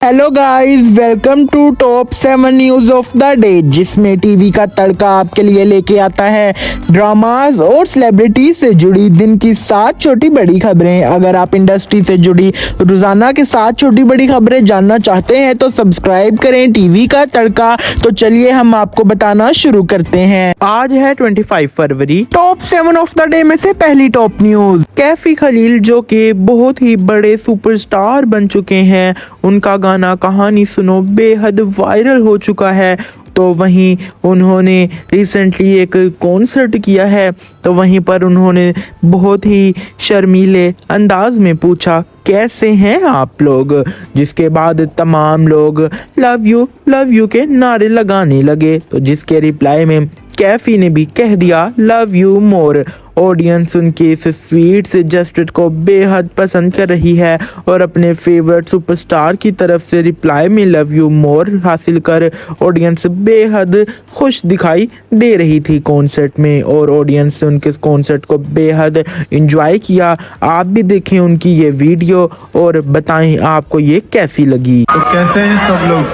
Hello guys, welcome to top 7 news of the day, जिसमें TV का तड़का आपके लिए लेके आता है ड्रामाज और सेलिब्रिटी से जुड़ी दिन की 7 छोटी बड़ी खबरें। अगर आप इंडस्ट्री से जुड़ी रोजाना के 7 छोटी बड़ी खबरें जानना चाहते हैं तो सब्सक्राइब करें टीवी का तड़का। तो चलिए हम आपको बताना शुरू करते हैं। आज है 25 फरवरी। टॉप 7 ऑफ द डे में से पहली टॉप न्यूज, कैफी खलील जो कि बहुत ही बड़े सुपरस्टार बन चुके हैं, उनका गाना कहानी सुनो बेहद वायरल हो चुका है। तो वहीं उन्होंने रिसेंटली एक कॉन्सर्ट किया है, तो वहीं पर उन्होंने बहुत ही शर्मीले अंदाज में पूछा कैसे हैं आप लोग, जिसके बाद तमाम लोग लव यू के नारे लगाने लगे। तो जिसके रिप्लाई में कैफी ने भी कह दिया लव यू मोर। ऑडियंस उनके इस स्वीट से जस्टिस को बेहद पसंद कर रही है और अपने फेवरेट सुपरस्टार की तरफ से रिप्लाई में लव यू मोर हासिल कर ऑडियंस बेहद खुश दिखाई दे रही थी कॉन्सर्ट में, और ऑडियंस ने उनके कॉन्सर्ट को बेहद एंजॉय किया। आप भी देखें उनकी ये वीडियो और बताएं आपको ये कैसी लगी। तो कैसे हैं सब लोग?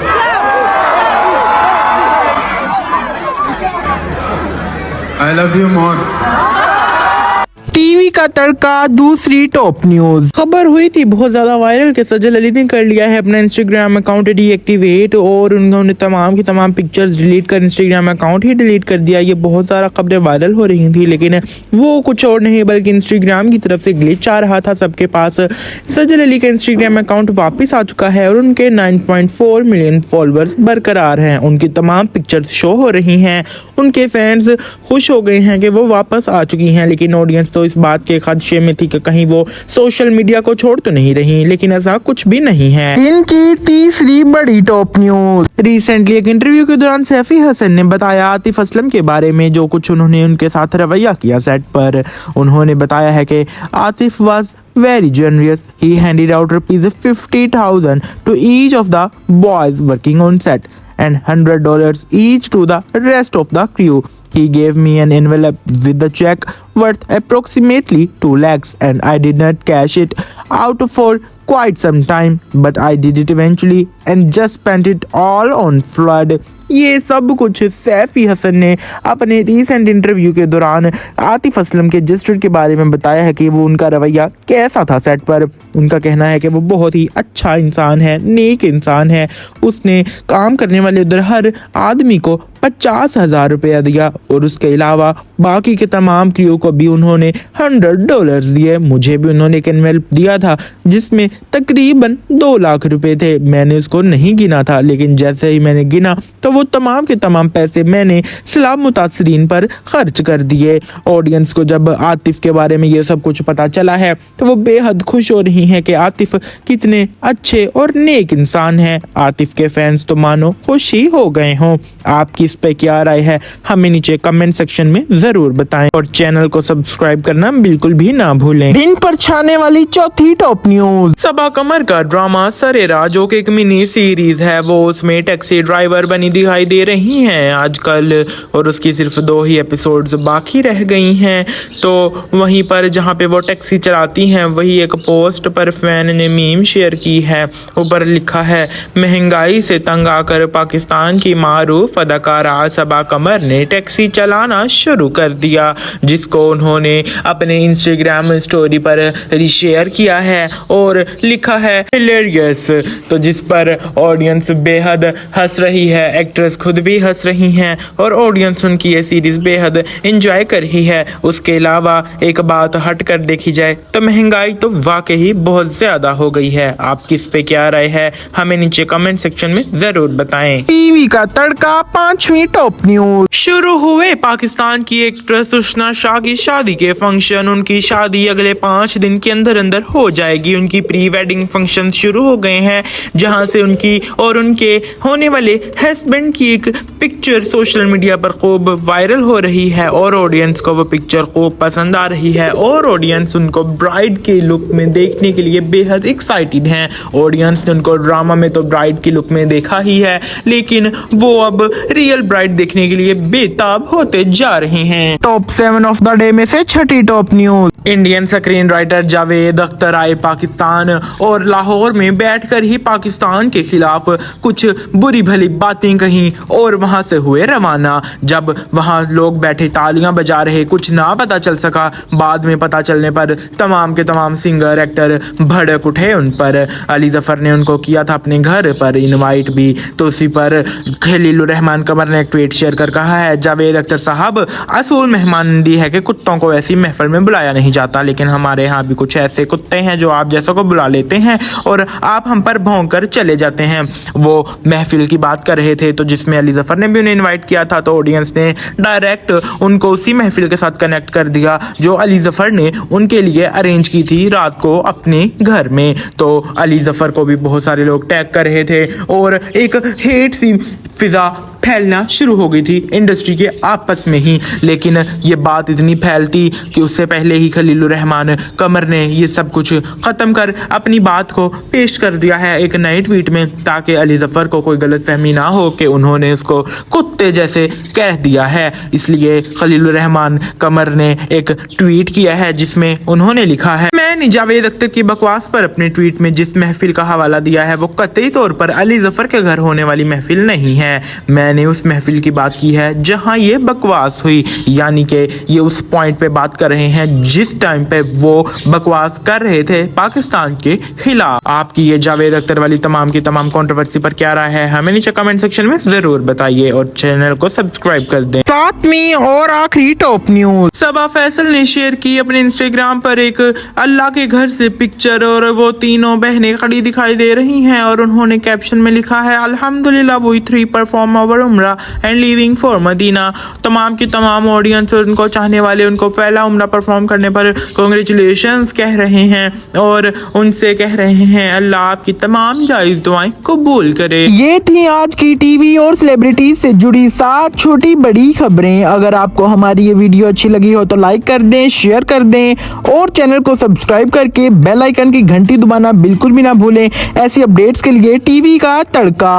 I love you more. TV का तड़का दूसरी टॉप न्यूज। खबर हुई थी बहुत ज्यादा वायरल कि सजल अली ने कर लिया है अपना इंस्टाग्राम अकाउंट डीएक्टिवेट, और उन्होंने तमाम की तमाम पिक्चर्स डिलीट कर इंस्टाग्राम अकाउंट ही डिलीट कर दिया। ये बहुत सारा खबरें वायरल हो रही थी, लेकिन वो कुछ और नहीं बल्कि इंस्टाग्राम की तरफ से ग्लिच आ रहा था सबके पास। सजल अली का इंस्टाग्राम अकाउंट वापस आ चुका है और उनके 9.4 मिलियन फॉलोअर्स बरकरार हैं। उनकी तमाम पिक्चर्स शो हो रही हैं, उनके फैंस खुश हो गए हैं कि वो वापस आ चुकी हैं। लेकिन ऑडियंस तो इस बात के खदशे में थी कि कहीं वो सोशल मीडिया को छोड़ तो नहीं रही, लेकिन ऐसा कुछ भी नहीं है। इनकी तीसरी बड़ी टॉप न्यूज, रिसेंटली एक इंटरव्यू के दौरान सैफी हसन ने बताया आतिफ असलम के बारे में, जो कुछ उन्होंने उनके साथ रवैया किया सेट पर। उन्होंने बताया है कि Atif was very generous. He handed out ₹50,000 to each of the boys working on set and $100 each to the rest of the crew. He gave me an envelope with the check worth approximately 2 lakhs and I did not cash it out for quite some time, but I did it eventually and just spent it all on flood. ये सब कुछ सैफी हसन ने अपने recent interview के दौरान आतिफ असलम के justice के बारे में बताया है कि वो उनका रवैया कैसा था सेट पर। उनका कहना है कि वो बहुत ही अच्छा इंसान है, नेक इंसान है। उसने काम करने वाले उधर हर आदमी को 50,000 रुपया दिया और उसके अलावा बाकी के तमाम क्रू को भी उन्होंने $100 दिए। मुझे भी उन्होंने एक एनवेलप दिया था जिसमें तकरीबन 2 लाख रुपए थे। मैंने उसको नहीं गिना था, लेकिन जैसे ही मैंने गिना तो वो तमाम के तमाम पैसे मैंने सलाम मुतासरीन पर खर्च कर दिए। ऑडियंस को जब आतिफ के बारे में ये सब कुछ पता चला है तो वो बेहद खुश हो रही हैं कि आतिफ कितने अच्छे और नेक इंसान हैं। आतिफ के फैंस तो मानो खुश ही हो गए हों। आपकी इस पे क्या राय है हमें नीचे कमेंट सेक्शन में जरूर बताएं, और चैनल को सब्सक्राइब करना बिल्कुल भी ना भूलें। दिन पर छाने वाली चौथी टॉप न्यूज, सबा कमर का ड्रामा सरेरा जो कि एक मिनी सीरीज है, वो उसमें टैक्सी ड्राइवर बनी दिखाई दे रही हैं आजकल, और उसकी सिर्फ 2 ही एपिसोड्स बाकी रह गई हैं। तो वहीं पर जहां पे वो टैक्सी चलाती हैं वही एक पोस्ट पर फैन ने मीम शेयर की है। ऊपर लिखा है महंगाई से तंग आकर पाकिस्तान की मारूफ अदाकारा सबा कमर ने टैक्सी चलाना शुरू कर दिया, जिसको उन्होंने अपने इंस्टाग्राम स्टोरी पर रीशेयर किया है और लिखा है हिलेरियस। तो जिस पर ऑडियंस बेहद हंस रही है, एक्ट्रेस खुद भी हंस रही हैं और ऑडियंस उनकी ये सीरीज बेहद एंजॉय कर रही है। उसके अलावा एक बात हट कर देखी जाए तो महंगाई तो वाकई बहुत ज्यादा हो गई है। आपकी इस पे क्या राय है हमें नीचे कमेंट सेक्शन में जरूर बताएं। टीवी का तड़का 5वीं टॉप न्यूज, शुरू हुए पाकिस्तान की एक्ट्रेस उस्ना शाह की शादी के फंक्शन। उनकी शादी अगले 5 दिन के अंदर अंदर हो जाएगी। उनकी प्री वेडिंग फंक्शन शुरू हो गए हैं, जहां से उनकी और उनके होने वाले हस्बैंड की एक पिक्चर सोशल मीडिया पर खूब वायरल हो रही है और ऑडियंस को वो पिक्चर खूब पसंद आ रही है और ऑडियंस उनको ब्राइड के लुक में देखने के लिए बेहद एक्साइटेड हैं। ऑडियंस ने उनको ड्रामा में तो ब्राइड की लुक में देखा ही है, लेकिन वो अब रियल ब्राइड देखने के लिए बेताब होते जा रहे हैं। टॉप 7 ऑफ द डे में से छठी top news, Indian screen writer Javed Akhtar आए पाकिस्तान। और लाहौर में बैठकर ही पाकिस्तान के खिलाफ कुछ बुरी भली बातें कहीं और वहां से हुए रवाना। जब वहां लोग बैठे तालियां बजा रहे, कुछ ना पता चल सका। बाद में पता चलने पर तमाम के तमाम सिंगर एक्टर भड़क उठे उन पर। अली जफर ने उनको किया था अपने घर पर इनवाइट भी, तो उसी पर खलीलुर रहमान कमर ने एक ट्वीट शेयर कर कहा है, जावेद अख्तर साहब, असूल मेहमानदी है कि कुत्तों को ऐसी महफिल में बुलाया नहीं जाता, लेकिन हमारे यहाँ भी कुछ ऐसे कुत्ते हैं जो आप जैसों को बुला लेते हैं और आप हम पर भौंक कर चले जाते हैं। वो महफिल की बात कर रहे थे तो जिसमें अली जफर ने भी उन्हें इनवाइट किया था, तो ऑडियंस ने डायरेक्ट उनको उसी महफिल के साथ कनेक्ट कर दिया जो अली जफर ने उनके लिए अरेंज की थी रात को अपने घर में। तो अली जफर को भी बहुत सारे लोग टैग कर रहे थे और एक हेट सी फिजा फैलना शुरू हो गई थी इंडस्ट्री के आपस में ही। लेकिन ये बात इतनी फैलती कि उससे पहले ही खलीलुर रहमान कमर ने ये सब कुछ ख़त्म कर अपनी बात को पेश कर दिया है एक नए ट्वीट में, ताकि अली जफर को कोई गलतफहमी ना हो कि उन्होंने उसको कुत्ते जैसे कह दिया है। इसलिए खलीलुर रहमान कमर ने एक ट्वीट किया है जिसमें उन्होंने लिखा है, मैंने जावेद अख्तर की बकवास पर अपने ट्वीट में जिस महफिल का हवाला दिया है वो कतई तौर पर अली जफर के घर होने वाली महफिल नहीं है। मैंने उस महफिल की बात की है जहां ये बकवास हुई, यानी कि ये उस पॉइंट पे बात कर रहे हैं जिस टाइम पे वो बकवास कर रहे थे पाकिस्तान के खिलाफ। आपकी ये जावेद अख्तर वाली तमाम की तमाम कंट्रोवर्सी पर क्या राय है हमें नीचे कमेंट सेक्शन में जरूर बताइए और चैनल को सब्सक्राइब कर दें। साथ में और आखिरी टॉप न्यूज, सबा फैसल ने शेयर की अपने इंस्टाग्राम पर एक अल्लाह के घर से पिक्चर और वो तीनों बहनें खड़ी दिखाई दे रही हैं और उन्होंने कैप्शन में लिखा है, अल्हम्दुलिल्लाह वी थ्री परफॉर्म आवर उम्रा एंड लीविंग फॉर मदीना। तमाम की तमाम ऑडियंस और उनको चाहने वाले उनको पहला उम्रा परफॉर्म करने पर कांग्रेचुलेशंस कह रहे हैं और उनसे कह रहे हैं अल्लाह आपकी तमाम जायज दुआएं कबूल करे। ये थी आज की टीवी और सेलिब्रिटीज से जुड़ी 7 छोटी बड़ी खबरें। अगर आपको हमारी ये वीडियो अच्छी लगी हो तो लाइक कर दें, शेयर कर दें और चैनल को सब्सक्राइब करके बेल आइकन की घंटी दबाना बिल्कुल भी ना भूलें। ऐसी अपडेट्स के लिए टीवी का तड़का।